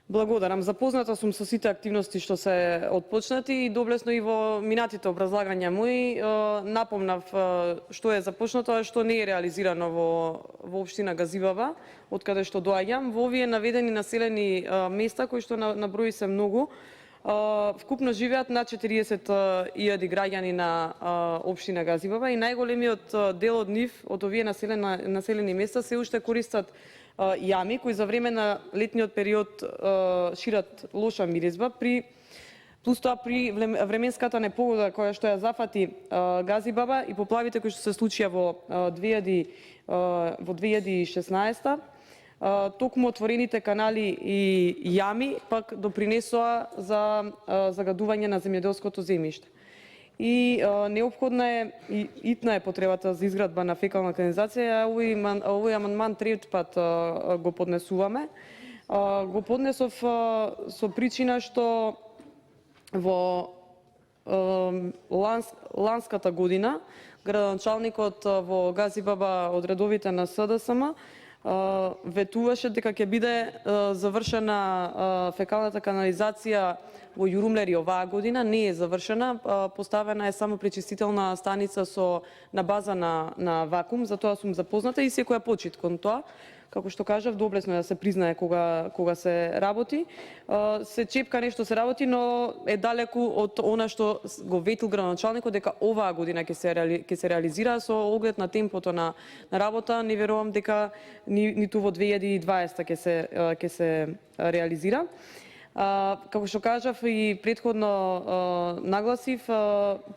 Благодарам. Запозната сум со сите активности што се отпочнати и доблесно и во минатите образлагања мои напомнав што е започнато, а што не е реализирано во општина Газибаба, од каде што доаѓам. Во овие наведени населени места кои што на број се многу, вкупно живеат над 40.000 граѓани на општина Газибаба и најголемиот дел од нив, од овие населени места, се уште користат јами кои за време на летниот период шират лоша миризба. Плюс тоа при временската непогода која што ја зафати Газибаба и поплавите кои што се случија во 2016, токму отворените канали и јами пак допринесоа за загадување на земјоделското земјиште. И неопходна е и итна е потребата за изградба на фекална канализација. Овој амандман трет пат го поднесуваме. Го поднесов со причина што во ланската година градоначалникот во Газибаба од редовите на СДСМ ветуваше дека ќе биде завршена фекалната канализација во Јурумлери оваа година. Не е завршена, поставена е само пречистителна станица на база на вакуум, затоа сум запозната и секоја почит кон тоа. Како што кажав, доблесно е да се признае кога се работи. Се чепка нешто се работи, но е далеку од она што го ветил градоначалникот дека оваа година ќе се реализира. Со оглед на темпото на работа, не верувам дека ниту во 2020 ќе се реализира. Како што кажав и претходно нагласив,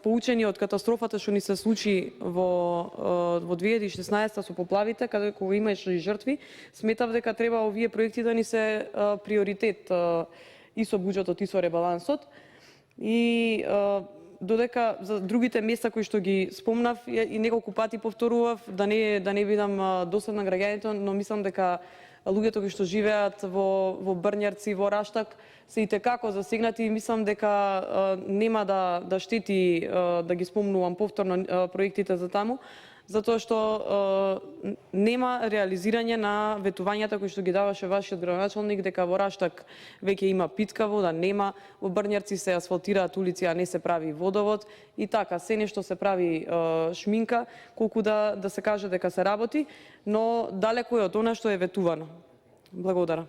поучени од катастрофата што ни се случи во 2016 со поплавите, кога имаше и жртви, сметав дека треба овие проекти да ни се приоритет и со буџетот и со ребалансот. И додека за другите места кои што ги спомнав и неколку пати повторував, да не бидам досадна граѓаните, но мислам дека луѓето кои што живеат во Брњарци, во Раштак, се и текако засегнати и мислам дека нема да штети да ги спомнувам повторно проектите за таму, затоа што нема реализирање на ветувањата кои што ги даваше вашиот градоначалник дека во Раштак веќе има питка вода, нема, во Брњарци се асфалтираат улици, а не се прави водовод и така, се нешто се прави шминка, колку да се каже дека се работи, но далеку е од она што е ветувано. Благодарам.